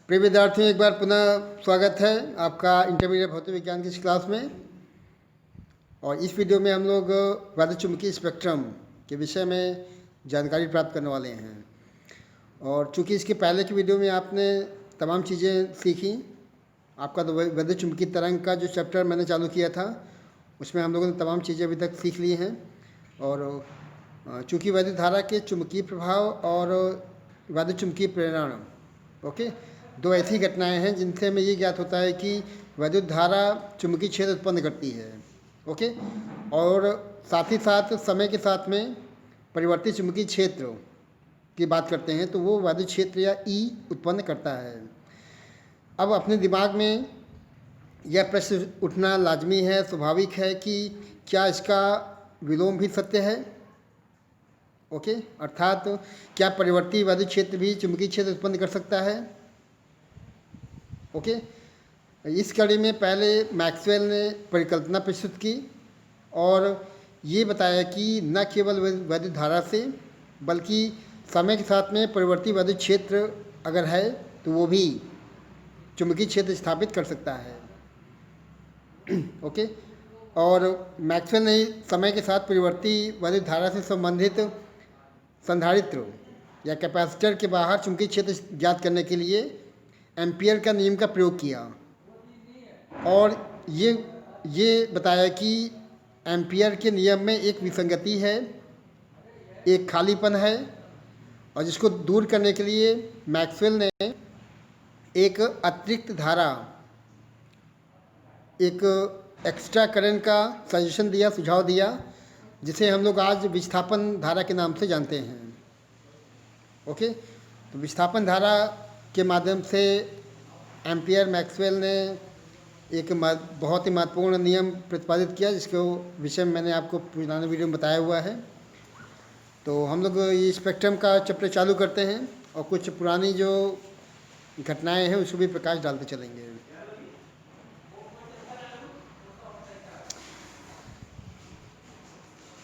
प्रिय विद्यार्थियों, एक बार पुनः स्वागत है आपका इंटरमीडिएट भौतिक विज्ञान की इस क्लास में। और इस वीडियो में हम लोग वायु चुंबकीय स्पेक्ट्रम के विषय में जानकारी प्राप्त करने वाले हैं। और चूंकि इसके पहले की वीडियो में आपने तमाम चीज़ें सीखी, आपका तो वैद्य चुंबकीय तरंग का जो चैप्टर मैंने चालू किया था उसमें हम लोगों ने तमाम चीज़ें अभी तक सीख ली हैं। और चूँकि वैद्युत धारा के चुंबकीय प्रभाव और वैद्य चुंबकीय प्रेरण दो ऐसी घटनाएं हैं जिनसे हमें ये ज्ञात होता है कि वैद्युत धारा चुंबकीय क्षेत्र उत्पन्न करती है। और साथ ही साथ समय के साथ में परिवर्तित चुंबकीय क्षेत्र की बात करते हैं तो वो वैद्युत क्षेत्र या ई उत्पन्न करता है। अब अपने दिमाग में यह प्रश्न उठना लाजमी है, स्वाभाविक है कि क्या इसका विलोम भी सत्य है। अर्थात क्या परिवर्ती वैद्युत क्षेत्र भी चुंबकीय क्षेत्र उत्पन्न कर सकता है। इस कड़ी में पहले मैक्सवेल ने परिकल्पना प्रस्तुत की और ये बताया कि न केवल वैद्युत धारा से बल्कि समय के साथ में परिवर्ती वैद्युत क्षेत्र अगर है तो वो भी चुंबकीय क्षेत्र स्थापित कर सकता है। और मैक्सवेल ने समय के साथ परिवर्ती वैद्युत धारा से संबंधित संधारित्र या कैपेसिटर के बाहर चुंबकीय क्षेत्र ज्ञात करने के लिए एम्पियर का नियम का प्रयोग किया और ये बताया कि एम्पियर के नियम में एक विसंगति है, एक खालीपन है, और जिसको दूर करने के लिए मैक्सवेल ने एक अतिरिक्त धारा, एक एक्स्ट्रा करंट का सजेशन दिया, सुझाव दिया, जिसे हम लोग आज विस्थापन धारा के नाम से जानते हैं। तो विस्थापन धारा के माध्यम से एम्पियर मैक्सवेल ने एक बहुत ही महत्वपूर्ण नियम प्रतिपादित किया, जिसके विषय में मैंने आपको पुराने वीडियो में बताया हुआ है। तो हम लोग ये स्पेक्ट्रम का चैप्टर चालू करते हैं और कुछ पुरानी जो घटनाएं हैं उसको भी प्रकाश डालते चलेंगे।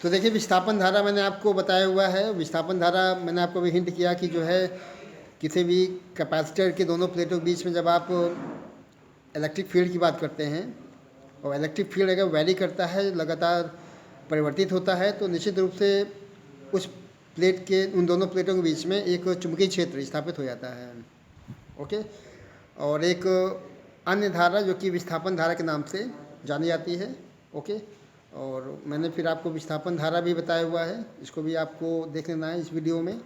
तो देखिए, विस्थापन धारा मैंने आपको बताया हुआ है। विस्थापन धारा मैंने आपको भी हिंट किया कि जो है किसी भी कैपेसिटर के दोनों प्लेटों के बीच में जब आप इलेक्ट्रिक फील्ड की बात करते हैं और इलेक्ट्रिक फील्ड अगर वैरी करता है, लगातार परिवर्तित होता है, तो निश्चित रूप से उस प्लेट के उन दोनों प्लेटों के बीच में एक चुंबकीय क्षेत्र स्थापित हो जाता है। और एक अन्य धारा जो कि विस्थापन धारा के नाम से जानी जाती है। और मैंने फिर आपको विस्थापन धारा भी बताया हुआ है, इसको भी आपको देख लेना है इस वीडियो में।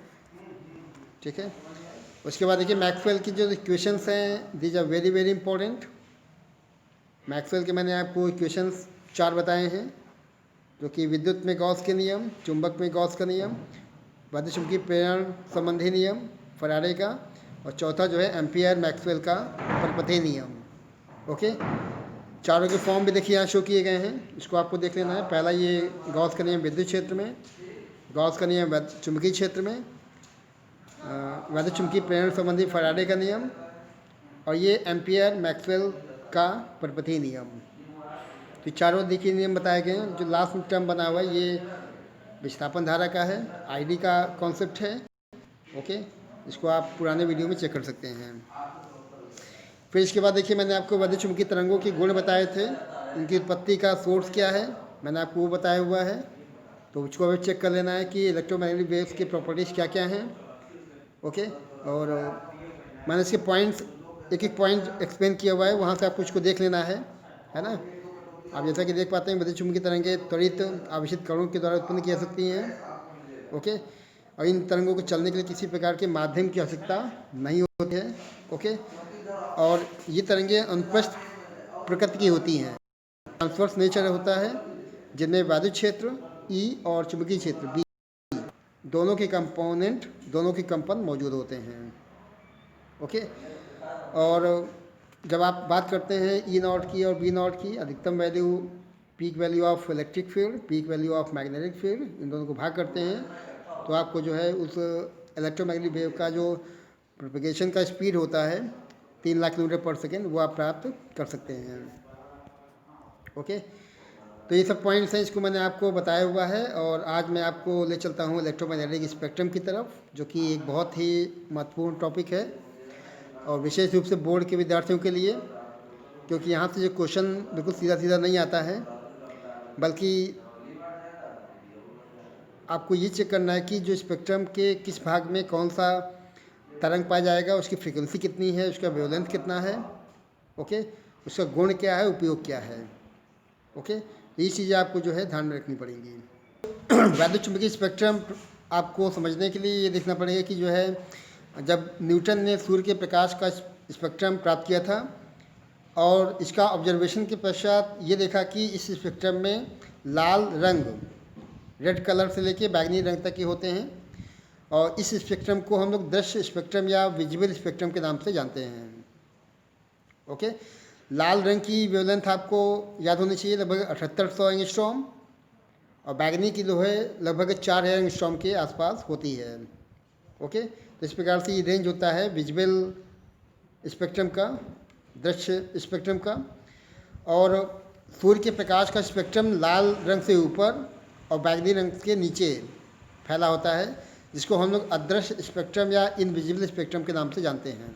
ठीक है। उसके बाद देखिए, मैक्सवेल की जो इक्वेशंस हैं, these are very very important. Maxwell के मैंने आपको इक्वेशंस 4 बताए हैं, जो कि विद्युत में गॉस के नियम, चुंबक में गॉस का नियम, वैद्युत चुंबकीय प्रेरण संबंधी नियम फराडे का, और चौथा जो है एम्पियर मैक्सवेल का परपथीय नियम। चारों के फॉर्म भी देखिए यहाँ शो किए गए हैं, इसको आपको देख लेना है। पहला ये गॉस का नियम विद्युत क्षेत्र में, गॉस का नियम चुंबकीय क्षेत्र में, वैद्युत चुंबकीय प्रेरण संबंधी फराडे का नियम, और ये एम्पियर मैक्सवेल का परपथीय नियम। तो चारों देखिए नियम बताए गए हैं। जो लास्ट टर्म बना हुआ है ये विस्थापन धारा का है, आईडी का कॉन्सेप्ट है। इसको आप पुराने वीडियो में चेक कर सकते हैं। फिर इसके बाद देखिए, मैंने आपको वैद्युत चुंबकीय तरंगों के गुण बताए थे, उनकी उत्पत्ति का सोर्स क्या है, मैंने आपको वो बताया हुआ है। तो उसको अभी चेक कर लेना है कि इलेक्ट्रोमैग्नेटिक वेव्स की प्रॉपर्टीज़ क्या क्या हैं। और मैंने इसके पॉइंट्स एक एक पॉइंट एक्सप्लेन किया हुआ है, वहाँ से आपको इसको देख लेना है ना। आप जैसा कि देख पाते हैं, वैद्युत चुंबकीय तरंगें त्वरित आवेशित कणों के द्वारा उत्पन्न की जा सकती हैं। और इन तरंगों को चलने के लिए किसी प्रकार के माध्यम की आवश्यकता नहीं होती है। और ये तरंगें अनुप्रस्थ प्रकृति की होती हैं, ट्रांसवर्स नेचर होता है, जिनमें वैद्युत क्षेत्र ई और चुंबकीय क्षेत्र बी दोनों के कंपोनेंट, दोनों के कंपन मौजूद होते हैं। और जब आप बात करते हैं ई नॉट की और बी नॉट की, अधिकतम value, peak value of electric field, peak value of magnetic field, इन दोनों को भाग करते हैं, तो आपको जो है उस इलेक्ट्रोमैग्नेटिक वेव का जो प्रोपगेशन का स्पीड होता है 3 लाख किलोमीटर पर सेकेंड, वो आप प्राप्त कर सकते हैं। तो ये सब पॉइंट्स हैं, इसको मैंने आपको बताया हुआ है। और आज मैं आपको ले चलता हूँ इलेक्ट्रोमैग्नेटिक स्पेक्ट्रम की तरफ, जो कि एक बहुत ही महत्वपूर्ण टॉपिक है। और विशेष रूप से बोर्ड के विद्यार्थियों के लिए, क्योंकि यहाँ से जो क्वेश्चन बिल्कुल सीधा सीधा नहीं आता है, बल्कि आपको ये चेक करना है कि जो स्पेक्ट्रम के किस भाग में कौन सा तरंग पाया जाएगा, उसकी फ्रीक्वेंसी कितनी है, उसका वेवलेंथ कितना है, ओके, उसका गुण क्या है, उपयोग क्या है, ओके। ये चीज़ें आपको जो है ध्यान में रखनी पड़ेंगी। वैद्युत चुंबकीय स्पेक्ट्रम आपको समझने के लिए ये देखना पड़ेगा कि जो है जब न्यूटन ने सूर्य के प्रकाश का स्पेक्ट्रम प्राप्त किया था और इसका ऑब्जर्वेशन के पश्चात ये देखा कि इस स्पेक्ट्रम में लाल रंग, रेड कलर से लेके बैंगनी रंग तक के होते हैं, और इस स्पेक्ट्रम को हम लोग दृश्य स्पेक्ट्रम या विजिबल स्पेक्ट्रम के नाम से जानते हैं, ओके। लाल रंग की वेवलेंथ आपको याद होनी चाहिए, लगभग 7800 एंगस्ट्रॉम, और बैगनी की जो है लगभग 4000 एंगस्ट्रॉम के आसपास होती है, ओके। तो इस प्रकार से ये रेंज होता है विजिबल स्पेक्ट्रम का, दृश्य स्पेक्ट्रम का। और सूर्य के प्रकाश का स्पेक्ट्रम लाल रंग से ऊपर और बैगनी रंग के नीचे फैला होता है, जिसको हम लोग अदृश्य स्पेक्ट्रम या इनविजिबल स्पेक्ट्रम के नाम से जानते हैं।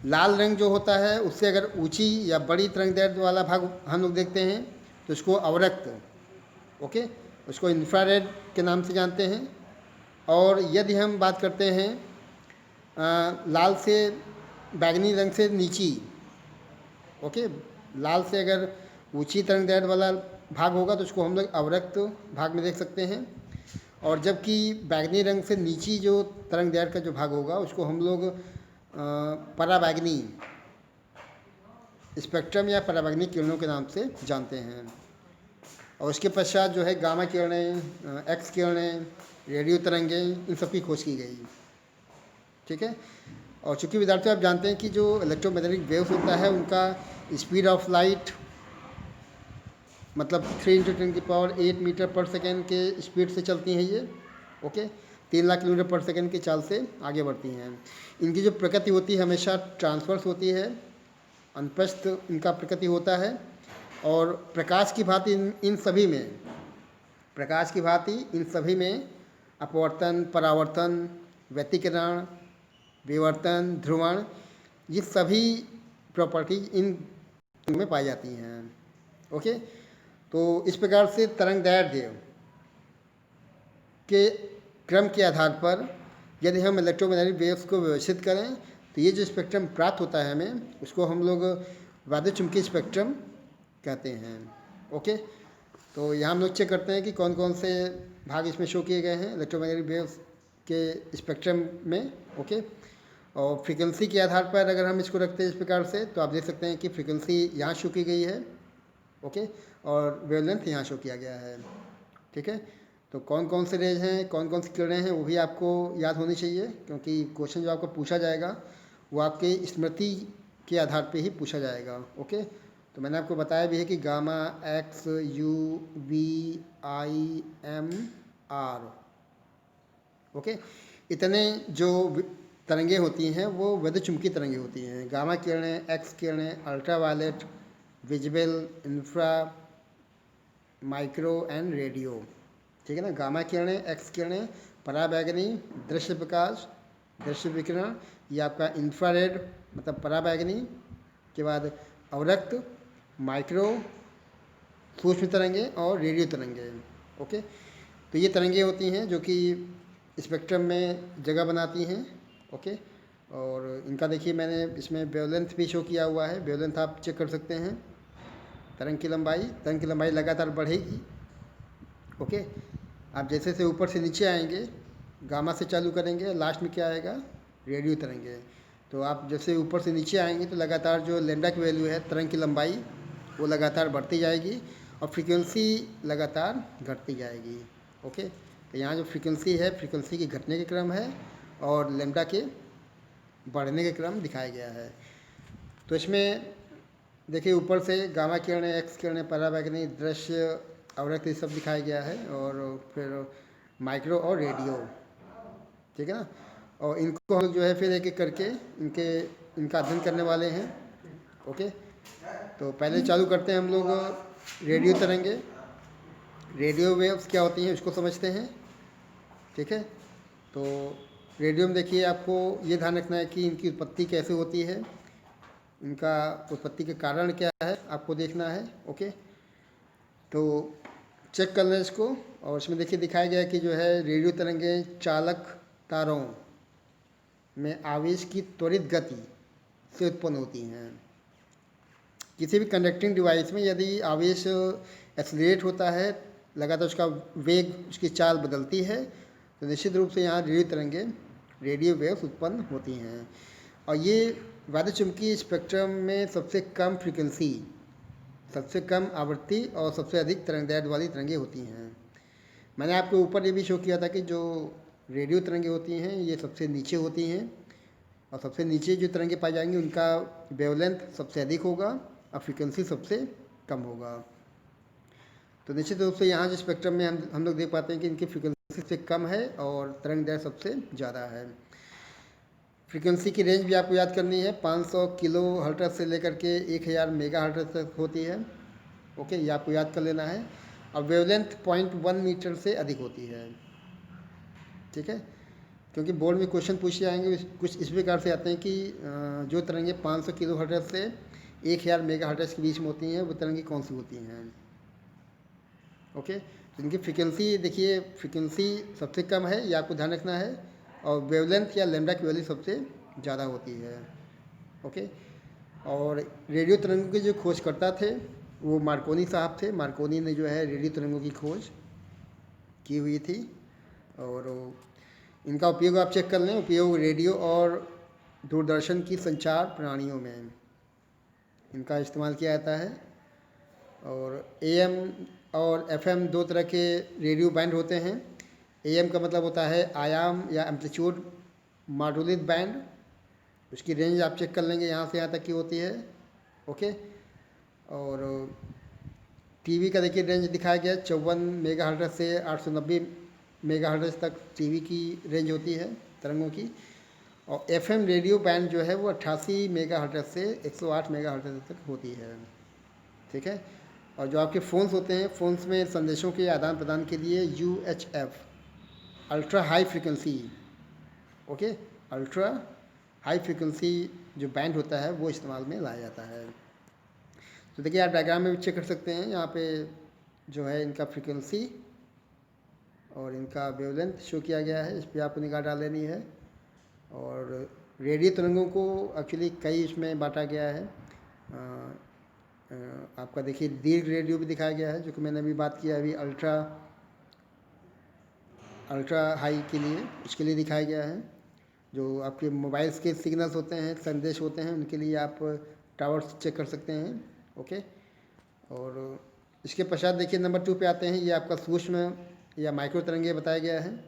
लाल रंग जो होता है उससे अगर ऊंची या बड़ी तरंगदैर्घ्य वाला भाग हम लोग देखते हैं तो इसको अवरक्त, ओके, उसको इंफ्रारेड के नाम से जानते हैं। और यदि हम बात करते हैं लाल से बैगनी रंग से नीची, ओके, लाल से अगर ऊंची तरंगदैर्घ्य वाला भाग होगा तो उसको हम लोग अवरक्त भाग में देख सकते हैं, और जबकि बैगनी रंग से नीची जो तरंगदैर्घ्य का जो भाग होगा उसको हम लोग पराबैंगनी स्पेक्ट्रम या पराबैंगनी किरणों के नाम से जानते हैं। और उसके पश्चात जो है गामा किरणें, एक्स किरणें, रेडियो तरंगें, इन सब की खोज की गई, ठीक है। और चूँकि विद्यार्थी आप जानते हैं कि जो इलेक्ट्रोमैग्नेटिक वेव्स होता है उनका स्पीड ऑफ लाइट मतलब 3 × 10⁸ मीटर पर सेकेंड के स्पीड से चलती हैं ये, ओके, 3 लाख किलोमीटर पर सेकेंड की चाल से आगे बढ़ती हैं। इनकी जो प्रकृति होती है हमेशा ट्रांसवर्स होती है, अनुप्रस्थ इनका प्रकृति होता है, और प्रकाश की भांति इन सभी में अपवर्तन, परावर्तन, व्यतिकरण, विवर्तन, ध्रुवण, ये सभी प्रॉपर्टीज इन में पाई जाती हैं, ओके। तो इस प्रकार से तरंगदैर्घ्य के क्रम के आधार पर यदि हम इलेक्ट्रोमैग्नेटिक वेव्स को व्यवस्थित करें तो ये जो स्पेक्ट्रम प्राप्त होता है हमें, उसको हम लोग वैद्युत चुंबकीय स्पेक्ट्रम कहते हैं, ओके। तो यहाँ हम लोग चेक करते हैं कि कौन कौन से भाग इसमें शो किए गए हैं इलेक्ट्रोमैग्नेटिक वेव्स के स्पेक्ट्रम में, ओके। और फ्रीक्वेंसी के आधार पर अगर हम इसको रखते हैं इस प्रकार से तो आप देख सकते हैं कि फ्रीक्वेंसी यहाँ शो की गई है, ओके, और वेवलेंथ यहाँ शो किया गया है, ठीक है। तो कौन कौन से रेज हैं, कौन कौन सी किरणें हैं, वो भी आपको याद होनी चाहिए, क्योंकि क्वेश्चन जो आपको पूछा जाएगा वो आपके स्मृति के आधार पे ही पूछा जाएगा, ओके। तो मैंने आपको बताया भी है कि gamma, X, U, V, I, M, R, okay, इतने जो तरंगें होती हैं वो वैद्युत चुंबकीय तरंगें होती हैं। गामा किरणें, एक्स किरणें, ultraviolet, visible, infra, micro and radio, ठीक है ना। गामा किरणें, एक्स किरणें, पराबैंगनी, दृश्य प्रकाश, दृश्य विकिरण, ये आपका इंफ्रारेड मतलब पराबैंगनी, के बाद अवरक्त, माइक्रो सूक्ष्म तरंगें और रेडियो तरंगें, ओके। तो ये तरंगें होती हैं जो कि स्पेक्ट्रम में जगह बनाती हैं, ओके। और इनका देखिए मैंने इसमें वेवलेंथ भी शो किया हुआ है, वेवलेंथ आप चेक कर सकते हैं। तरंग की लंबाई लगातार बढ़ेगी, ओके। आप जैसे से ऊपर से नीचे आएंगे, गामा से चालू करेंगे, लास्ट में क्या आएगा, रेडियो तरंगें। तो आप जैसे ऊपर से नीचे आएंगे तो लगातार जो लैम्डा की वैल्यू है तरंग की लंबाई वो लगातार बढ़ती जाएगी और फ्रीक्वेंसी लगातार घटती जाएगी, ओके। तो यहाँ जो फ्रीक्वेंसी है, फ्रीक्वेंसी की घटने के क्रम है और लैम्डा के बढ़ने के क्रम दिखाया गया है। तो इसमें देखिए ऊपर से गामा किरणें, एक्स किरणें, पराबैंगनी, दृश्य, अवरक्त, ये सब दिखाया गया है, और फिर माइक्रो और रेडियो, ठीक है ना। और इनको हम जो है फिर एक एक करके इनका अध्ययन करने वाले हैं, ओके। तो पहले चालू करते हैं हम लोग रेडियो तरंगे। रेडियो वेव्स क्या होती हैं उसको समझते हैं, ठीक है। तो रेडियो में देखिए आपको ये ध्यान रखना है कि इनकी उत्पत्ति कैसे होती है, इनका उत्पत्ति के कारण क्या है आपको देखना है। ओके, तो चेक कर लें इसको। और इसमें देखिए दिखाया गया है कि जो है रेडियो तरंगें चालक तारों में आवेश की त्वरित गति से उत्पन्न होती हैं। किसी भी कंडक्टिंग डिवाइस में यदि आवेश एक्सीलरेट होता है, लगातार उसका वेग, उसकी चाल बदलती है, तो निश्चित रूप से यहाँ रेडियो वेव्स उत्पन्न होती हैं। और ये वाद्यचुंबकीय स्पेक्ट्रम में सबसे कम फ्रीक्वेंसी, सबसे कम आवृत्ति और सबसे अधिक तरंगदैर्घ्य वाली तरंगें होती हैं। मैंने आपको ऊपर ये भी शो किया था कि जो रेडियो तरंगें होती हैं ये सबसे नीचे होती हैं, और सबसे नीचे जो तरंगें पाई जाएंगी उनका वेवलेंथ सबसे अधिक होगा और फ्रीक्वेंसी सबसे कम होगा। तो निश्चित रूप से यहाँ जो स्पेक्ट्रम में हम लोग देख पाते हैं कि इनकी फ्रीक्वेंसी से कम है और तरंगदैर्घ्य सबसे ज़्यादा है। फ्रीक्वेंसी की रेंज भी आपको याद करनी है, 500 किलो हर्ट्ज से लेकर के 1000 मेगा हर्ट्ज तक होती है। ओके, ये आपको याद कर लेना है। और वेवलेंथ 0.1 मीटर से अधिक होती है। ठीक है, क्योंकि बोर्ड में क्वेश्चन पूछे जाएंगे कुछ इस प्रकार से आते हैं कि जो तरंगे 500 किलो हर्ट्ज से 1000 मेगा हर्ट्ज के बीच में होती हैं वो तरंगे कौन सी होती हैं। ओके, तो इनकी फ्रीक्वेंसी देखिए, फ्रीक्वेंसी सबसे कम है, ये आपको ध्यान रखना है, और वेवलेंथ या लैम्डा की वैल्यू सबसे ज़्यादा होती है। ओके, और रेडियो तरंगों के जो खोजकर्ता थे वो मार्कोनी साहब थे। मार्कोनी ने जो है रेडियो तरंगों की खोज की हुई थी, और इनका उपयोग आप चेक कर लें। उपयोग रेडियो और दूरदर्शन की संचार प्रणालियों में इनका इस्तेमाल किया जाता है। और एएम और एफएम दो तरह के रेडियो बैंड होते हैं। एएम का मतलब होता है आयाम या एम्पलीट्यूड मॉड्यूलेट बैंड, उसकी रेंज आप चेक कर लेंगे यहाँ से यहाँ तक की होती है। ओके, और टीवी का देखिए रेंज दिखाया गया 54 मेगाहर्ट्ज़ से 890 मेगाहर्ट्ज़ तक टीवी की रेंज होती है तरंगों की। और एफएम रेडियो बैंड जो है वो 88 मेगाहर्ट्ज़ से 108 मेगाहर्ट्ज़ तक होती है। ठीक है, और जो आपके फ़ोन्स होते हैं, फ़ोन्स में संदेशों के आदान प्रदान के लिए UHF ultra high frequency, okay, ultra high frequency जो बैंड होता है वो इस्तेमाल में लाया जाता है। तो देखिए आप डायग्राम में भी चेक कर सकते हैं, यहाँ पे जो है इनका फ्रीक्वेंसी और इनका वेवलेंथ शो किया गया है, इस पर आपको निगाह डाल लेनी है। और रेडियो तरंगों को एक्चुअली कई इसमें बांटा गया है। आपका देखिए दीर्घ रेडियो भी दिखाया गया है, जो कि मैंने अभी बात किया अभी अल्ट्रा हाई के लिए, उसके लिए दिखाया गया है। जो आपके मोबाइल्स के सिग्नल्स होते हैं, संदेश होते हैं, उनके लिए आप टावर्स चेक कर सकते हैं। ओके, और इसके पश्चात देखिए नंबर 2 पे आते हैं, ये आपका सूक्ष्म या माइक्रो तरंगे बताया गया है।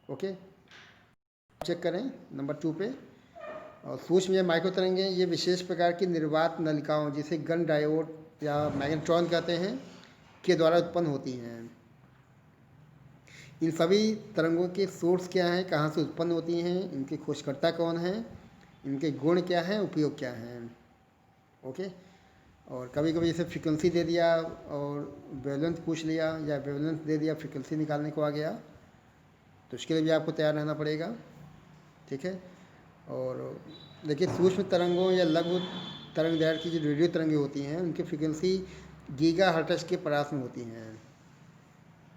ओके, चेक करें नंबर 2 पे। और सूक्ष्म या माइक्रो तरंगे ये विशेष प्रकार की निर्वात नलिकाओं, जिसे गन डायोड या मैग्नेट्रॉन कहते हैं, के द्वारा उत्पन्न होती हैं। इन सभी तरंगों के सोर्स क्या हैं, कहाँ से उत्पन्न होती हैं, इनके खोजकर्ता कौन हैं, इनके गुण क्या हैं, उपयोग क्या हैं। ओके, और कभी कभी जैसे फ्रीक्वेंसी दे दिया और वेवलेंथ पूछ लिया, या वेवलेंथ दे दिया फ्रीक्वेंसी निकालने को आ गया, तो उसके लिए भी आपको तैयार रहना पड़ेगा। ठीक है, और देखिए सूक्ष्म तरंगों या लघु तरंग दैर्घ्य की जो रेडियो तरंगें होती हैं उनकी फ्रीक्वेंसी गीगा हर्ट्ज के परास में होती हैं।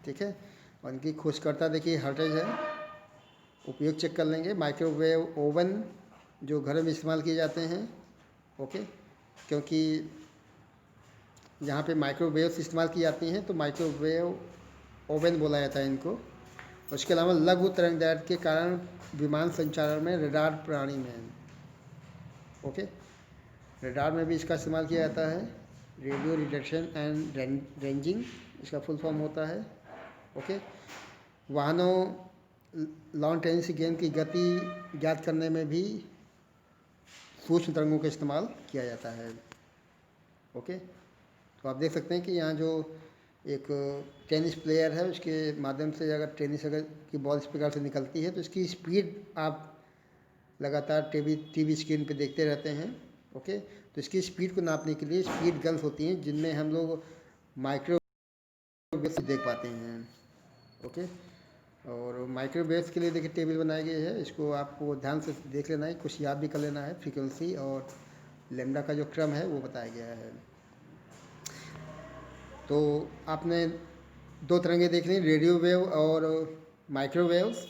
ठीक है, और इनकी खोजकर्ता देखिए हर्ट्ज है। उपयोग चेक कर लेंगे, माइक्रोवेव ओवन जो घर में इस्तेमाल किए जाते हैं। ओके, क्योंकि यहाँ पे माइक्रोवेव्स इस्तेमाल की जाती हैं तो माइक्रोवेव ओवन बोला जाता है इनको। उसके अलावा लघु तरंग दैर्घ्य के कारण विमान संचारण में रडार प्रणाली में, ओके, रडार में भी इसका इस्तेमाल किया जाता है। रेडियो डिटेक्शन एंड रेंजिंग इसका फुल फॉर्म होता है। ओके, वाहनों लॉन्ग टेंस गेंद की गति ज्ञात करने में भी सूक्ष्म तरंगों का इस्तेमाल किया जाता है। ओके, तो आप देख सकते हैं कि यहाँ जो एक टेनिस प्लेयर है उसके माध्यम से अगर की बॉल इस प्रकार से निकलती है तो इसकी स्पीड आप लगातार टीवी स्क्रीन पे देखते रहते हैं। ओके, तो इसकी स्पीड को नापने के लिए स्पीड गन्स होती हैं, जिनमें हम लोग माइक्रोवेव देख पाते हैं। ओके, और माइक्रोवेव्स के लिए देखिए टेबल बनाई गई है, इसको आपको ध्यान से देख लेना है, कुछ याद भी कर लेना है। फ्रीक्वेंसी और लैम्डा का जो क्रम है वो बताया गया है। तो आपने दो तरंगे देख ली, रेडियो वेव और माइक्रोवेव्स।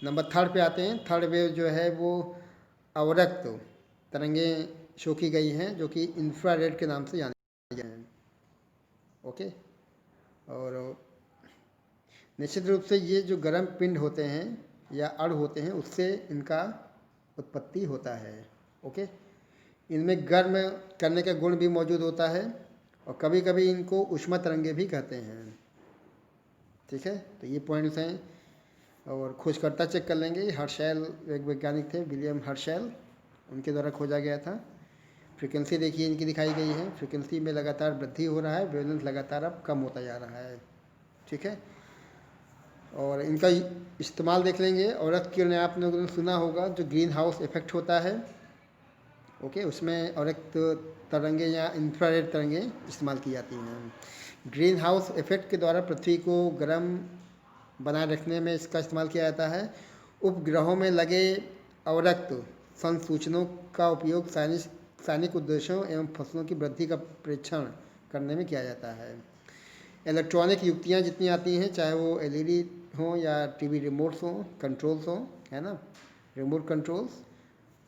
नंबर थर्ड पे आते हैं। थर्ड वेव जो है वो अवरक्त तरंगें शो की गई हैं, जो कि इंफ्रारेड के नाम से जानी गई हैं। ओके। और निश्चित रूप से ये जो गर्म पिंड होते हैं या अणु होते हैं, उससे इनका उत्पत्ति होता है। ओके। इनमें गर्म करने का गुण भी मौजूद होता है और कभी कभी इनको ऊष्मा तरंगे भी कहते हैं। ठीक है, तो ये पॉइंट्स हैं। और खोजकर्ता चेक कर लेंगे, हर्शेल एक वैज्ञानिक थे, विलियम हर्शेल, उनके द्वारा खोजा गया था। फ्रीक्वेंसी देखिए इनकी दिखाई गई है, फ्रीक्वेंसी में लगातार वृद्धि हो रहा है, वेवलेंथ लगातार अब कम होता जा रहा है। ठीक है, और इनका इस्तेमाल देख लेंगे। और किरण आप लोगों ने सुना होगा जो ग्रीन हाउस इफेक्ट होता है। ओके, उसमें और एक तरंगे या इंफ्रारेड तरंगे इस्तेमाल की जाती हैं। ग्रीन हाउस इफेक्ट के द्वारा पृथ्वी को गर्म बनाए रखने में इसका इस्तेमाल किया जाता है। उपग्रहों में लगे अवरक्त संसूचनों का उपयोग सैनिक उद्देश्यों एवं फसलों की वृद्धि का परीक्षण करने में किया जाता है। इलेक्ट्रॉनिक युक्तियाँ जितनी आती हैं, चाहे वो एलईडी हों या टीवी रिमोट्स हों, कंट्रोल्स हों, है ना, रिमोट कंट्रोल्स,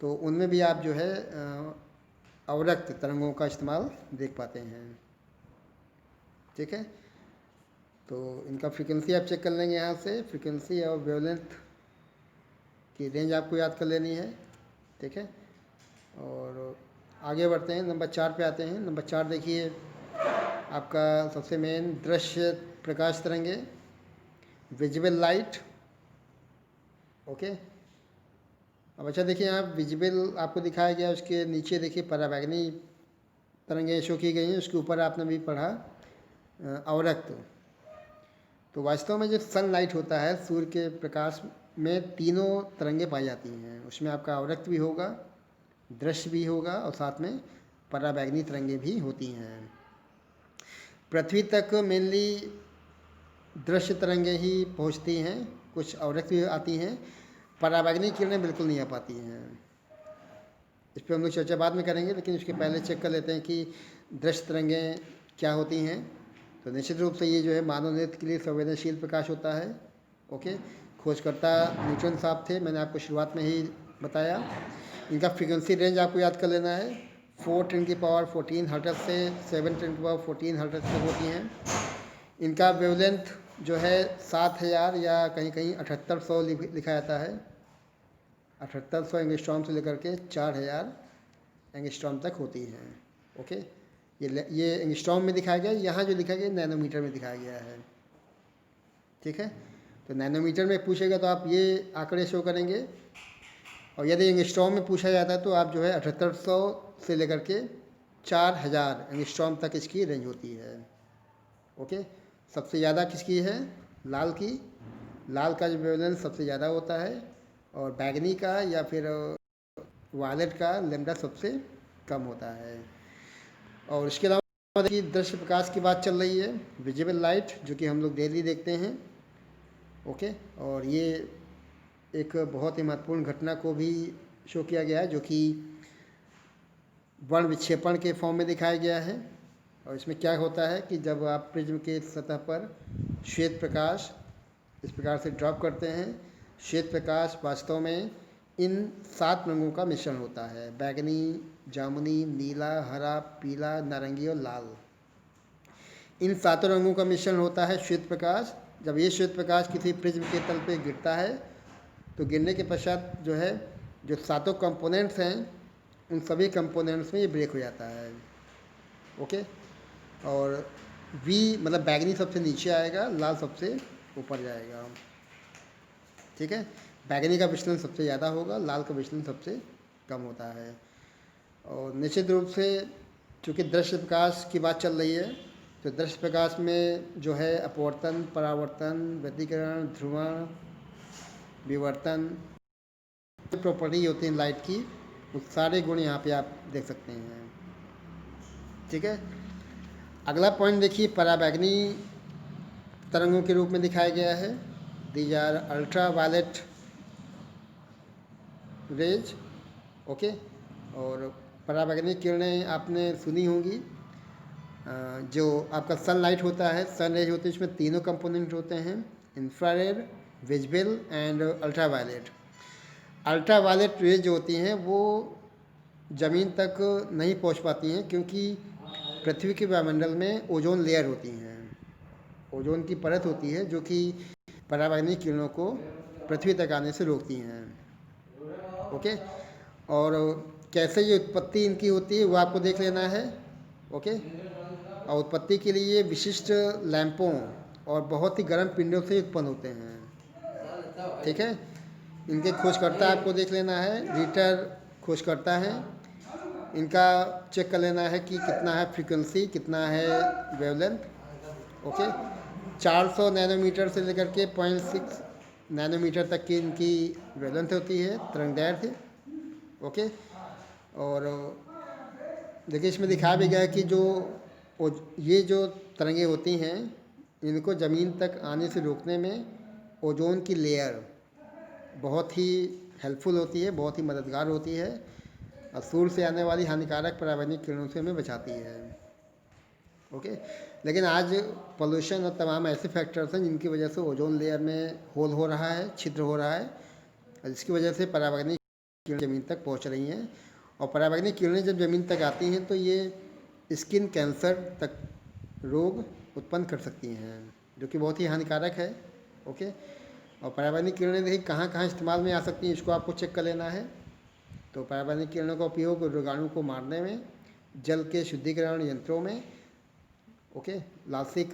तो उनमें भी आप जो है अवरक्त तरंगों का इस्तेमाल देख पाते हैं। ठीक है, तो इनका फ्रीक्वेंसी आप चेक कर लेंगे यहाँ से। फ्रीक्वेंसी और वेवलेंथ की रेंज आपको याद कर लेनी है। ठीक है, और आगे बढ़ते हैं, नंबर 4 पे आते हैं। नंबर 4 देखिए आपका सबसे मेन दृश्य प्रकाश तरंगे, विजिबल लाइट। ओके, अब अच्छा देखिए यहाँ विजिबल आपको दिखाया गया, उसके नीचे देखिए पराबैंगनी तरंगें शो की गई हैं, उसके ऊपर आपने भी पढ़ा अवरक्त। तो वास्तव में जो सनलाइट होता है, सूर्य के प्रकाश में तीनों तरंगे पाई जाती हैं। उसमें आपका अवरक्त भी होगा, दृश्य भी होगा और साथ में पराबैंगनी तरंगे भी होती हैं। पृथ्वी तक मेनली दृश्य तरंगे ही पहुंचती हैं, कुछ अवरक्त भी आती हैं, पराबैंगनी किरणें बिल्कुल नहीं आ पाती हैं। इस पर हम लोग चर्चा बाद में करेंगे, लेकिन उसके पहले चेक कर लेते हैं कि दृश्य तरंगें क्या होती हैं। तो निश्चित रूप से ये जो है मानव नेत्र के लिए संवेदनशील प्रकाश होता है। ओके, खोजकर्ता न्यूटन साहब थे, मैंने आपको शुरुआत में ही बताया। इनका फ्रीक्वेंसी रेंज आपको याद कर लेना है, 4×14 हर्ट्ज से 7×14 हर्ट्ज तक होती हैं। इनका वेवलेंथ जो है 7000 या कहीं कहीं 7800 लिखा जाता है। 7800 एंगस्ट्रॉम से लेकर के 4000 एंगस्ट्रॉम तक होती हैं। ओके, ये एंगस्ट्रॉम में दिखाया गया, यहाँ जो लिखा गया नैनोमीटर में दिखाया गया है। ठीक है, तो नैनोमीटर में पूछेगा तो आप ये आंकड़े शो करेंगे, और यदि एंगस्ट्रॉम में पूछा जाता है तो आप जो है 7800 से लेकर के 4000 एंगस्ट्रॉम तक इसकी रेंज होती है। ओके, सबसे ज़्यादा किसकी है? लाल की। लाल का जो वेवलेंथ सबसे ज़्यादा होता है, और बैगनी का या फिर वायलेट का लैम्डा सबसे कम होता है। और इसके अलावा देखिए दृश्य प्रकाश की बात चल रही है, विजिबल लाइट, जो कि हम लोग डेली देखते हैं। ओके, और ये एक बहुत ही महत्वपूर्ण घटना को भी शो किया गया है, जो कि वर्ण विक्षेपण के फॉर्म में दिखाया गया है। और इसमें क्या होता है कि जब आप प्रिज्म के सतह पर श्वेत प्रकाश इस प्रकार से ड्रॉप करते हैं, श्वेत प्रकाश वास्तव में इन 7 रंगों का मिश्रण होता है, बैगनी, जामुनी, नीला, हरा, पीला, नारंगी और लाल। इन 7 रंगों का मिश्रण होता है श्वेत प्रकाश। जब ये श्वेत प्रकाश किसी प्रिज्म के तल पे गिरता है, तो गिरने के पश्चात जो है जो 7 कंपोनेंट्स हैं, उन सभी कंपोनेंट्स में ये ब्रेक हो जाता है। ओके, और वी मतलब बैगनी सबसे नीचे आएगा, लाल सबसे ऊपर जाएगा। ठीक है, बैगनी का विचलन सबसे ज़्यादा होगा, लाल का विचलन सबसे कम होता है। और निश्चित रूप से चूँकि दृश्य प्रकाश की बात चल रही है, तो दृश्य प्रकाश में जो है अपवर्तन, परावर्तन, व्यतिकरण, ध्रुवण, विवर्तन, प्रॉपर्टी होती है लाइट की, वो सारे गुण यहाँ पे आप देख सकते हैं। ठीक है, अगला पॉइंट देखिए पराबैंगनी तरंगों के रूप में दिखाया गया है। These are ultraviolet rays, okay. और पराबैंगनी किरणें आपने सुनी होंगी। जो आपका सनलाइट होता है, सन रेज होती है, इसमें तीनों कंपोनेंट होते हैं, infrared, visible and ultraviolet. Ultraviolet rays जो होती हैं वो ज़मीन तक नहीं पहुंच पाती हैं, क्योंकि पृथ्वी के वायुमंडल में ओजोन लेयर होती हैं, ओजोन की परत होती है जो कि पराबैंगनी किरणों को पृथ्वी तक आने से रोकती हैं, ओके। और कैसे ये उत्पत्ति इनकी होती है वो आपको देख लेना है, ओके। और उत्पत्ति के लिए विशिष्ट लैंपों और बहुत ही गर्म पिंडों से उत्पन्न होते हैं, ठीक है। इनके खोजकर्ता आपको देख लेना है, रीटर खोजकर्ता है। इनका चेक कर लेना है कि कितना है फ्रीक्वेंसी, कितना है वेवलेंथ, ओके। 400 नैनोमीटर से लेकर के 0.6 नैनोमीटर तक की इनकी वेवलेंथ होती है, तरंगदैर्घ्य, ओके। और देखिए इसमें दिखाया भी गया है कि ये जो तरंगें होती हैं इनको ज़मीन तक आने से रोकने में ओजोन की लेयर बहुत ही हेल्पफुल होती है, बहुत ही मददगार होती है, और सूर्य से आने वाली हानिकारक पराबैंगनी किरणों से हमें बचाती है, ओके। लेकिन आज पोल्यूशन और तमाम ऐसे फैक्टर्स हैं जिनकी वजह से ओजोन लेयर में होल हो रहा है, छिद्र हो रहा है, और जिसकी वजह से पराबैंगनी किरणें ज़मीन तक पहुंच रही हैं। और पराबैंगनी किरणें जब ज़मीन तक आती हैं तो ये स्किन कैंसर तक रोग उत्पन्न कर सकती हैं, जो कि बहुत ही हानिकारक है, ओके। और पराबैंगनी किरणें देखिए कहाँ कहाँ इस्तेमाल में आ सकती हैं, इसको आपको चेक कर लेना है। तो पराबैंगनी किरणों का उपयोग रोगाणु को मारने में, जल के शुद्धिकरण यंत्रों में, ओके, लासिक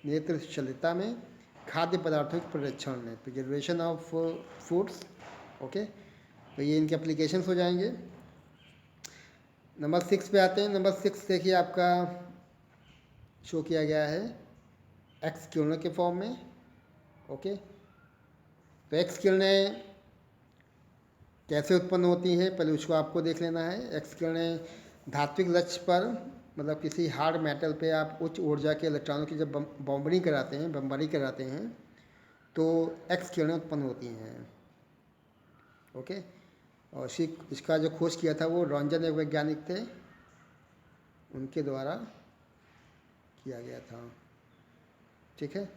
नेत्र शल्यता में, खाद्य पदार्थों के परिरक्षण में, प्रिजर्वेशन ऑफ फूड्स, ओके। तो ये इनके एप्लीकेशंस हो जाएंगे। नंबर 6 पे आते हैं। नंबर 6 देखिए आपका शो किया गया है एक्स किरणों के फॉर्म में, ओके। तो एक्स किरणें कैसे उत्पन्न होती हैं पहले उसको आपको देख लेना है। एक्स किरणें धात्विक लक्ष्य पर, मतलब किसी हार्ड मेटल पे आप उच्च ऊर्जा के इलेक्ट्रॉनों की जब बमबारी कराते हैं तो एक्स किरणें उत्पन्न होती हैं, ओके। और इसका जो खोज किया था वो रॉन्जन एक वैज्ञानिक थे, उनके द्वारा किया गया था, ठीक है।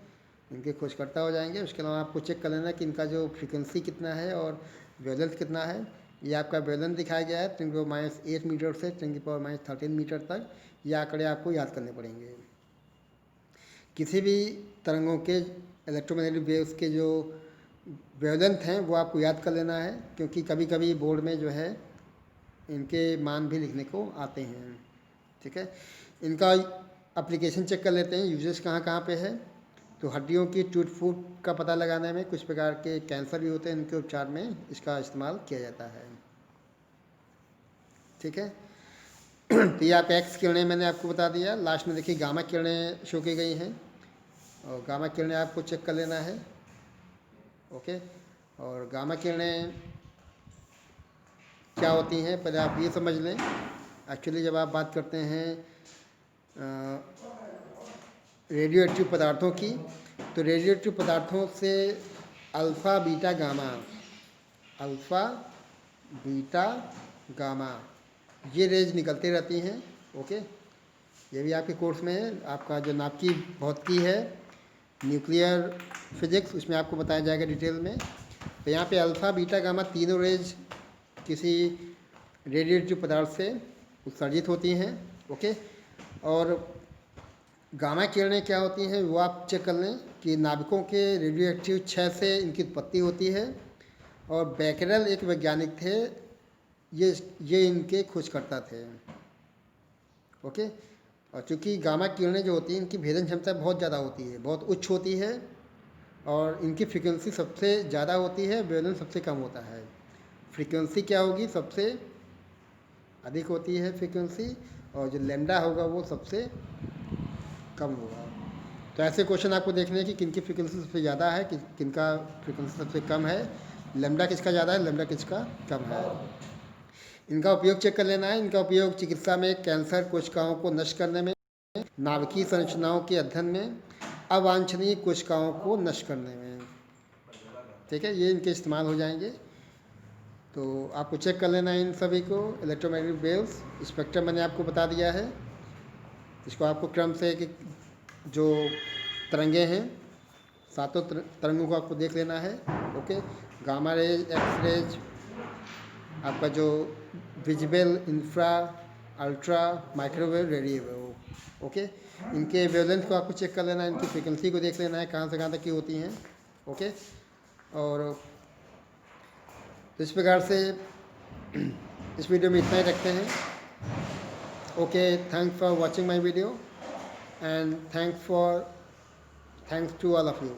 इनके खोजकर्ता हो जाएंगे। उसके अलावा आपको चेक कर लेना कि इनका जो फ्रीक्वेंसी कितना है और वेवलेंथ कितना है। ये आपका वेवलेंथ दिखाया गया है 10⁻⁸ मीटर से 10⁻13 मीटर तक। ये आंकड़े आपको याद करने पड़ेंगे। किसी भी तरंगों के इलेक्ट्रोमैग्नेटिक वेव्स के जो वेवलेंथ हैं वो आपको याद कर लेना है, क्योंकि कभी कभी बोर्ड में जो है इनके मान भी लिखने को आते हैं, ठीक है। इनका एप्लीकेशन चेक कर लेते हैं, यूजेस कहाँ कहाँ पे है। तो हड्डियों की टूट फूट का पता लगाने में, कुछ प्रकार के कैंसर भी होते हैं, इनके उपचार में इसका इस्तेमाल किया जाता है, ठीक है। तो ये आप एक्स किरणें मैंने आपको बता दिया। लास्ट में देखिए गामा किरणें शो की गई हैं, और गामा किरणें आपको चेक कर लेना है, ओके। और गामा किरणें क्या होती हैं पहले आप ये समझ लें। एक्चुअली जब आप बात करते हैं रेडियो एक्टिव पदार्थों की, तो रेडियो एक्टिव पदार्थों से अल्फ़ा बीटा गामा ये रेज निकलते रहती हैं, ओके। ये भी आपके कोर्स में है, आपका जो नाभिकी भौतिकी है, न्यूक्लियर फिजिक्स, उसमें आपको बताया जाएगा डिटेल में। तो यहाँ पे अल्फ़ा बीटा गामा तीनों रेज किसी रेडियोएक्टिव पदार्थ से उत्सर्जित होती हैं, ओके। और गामा किरणें क्या होती हैं वो आप चेक कर लें कि नाभिकों के रेडियोएक्टिव क्षय से इनकी उत्पत्ति होती है। और बैकरल एक वैज्ञानिक थे, ये इनके खोजकर्ता थे, ओके। और चूँकि गामा किरणें जो होती हैं इनकी भेदन क्षमता बहुत ज़्यादा होती है, बहुत उच्च होती है, और इनकी फ्रीक्वेंसी सबसे ज़्यादा होती है, वेवलेंथ सबसे कम होता है। फ्रीक्वेंसी क्या होगी, सबसे अधिक होती है फ्रीक्वेंसी, और जो लैम्डा होगा वो सबसे कम होगा। तो ऐसे क्वेश्चन आपको देखने हैं कि किनकी फ्रीक्वेंसी सबसे ज़्यादा है, किनका फ्रीक्वेंसी सबसे कम है, लैम्डा किसका ज़्यादा है, लैम्डा किसका कम है। इनका उपयोग चेक कर लेना है। इनका उपयोग चिकित्सा में, कैंसर कोशिकाओं को नष्ट करने में, नाभिकीय संरचनाओं के अध्ययन में, अवांछनीय कोशिकाओं को नष्ट करने में, ठीक है, ये इनके इस्तेमाल हो जाएंगे। तो आपको चेक कर लेना है इन सभी को। इलेक्ट्रोमैग्नेटिक वेव्स स्पेक्ट्रम मैंने आपको बता दिया है, इसको आपको क्रम से कि जो तरंगे हैं सातों तरंगों को आपको देख लेना है। Okay, gamma rays, X rays, आपका जो visible, infra, ultra, microwave, radio wave. Okay, इनके वेवलेंथ को आपको चेक कर लेना है, इनकी फ्रिक्वेंसी को देख लेना है कहाँ से कहाँ तक की होती हैं। ओके, और तो इस प्रकार से इस वीडियो में इतना ही रखते हैं। Okay, thanks for watching my video and thanks to all of you.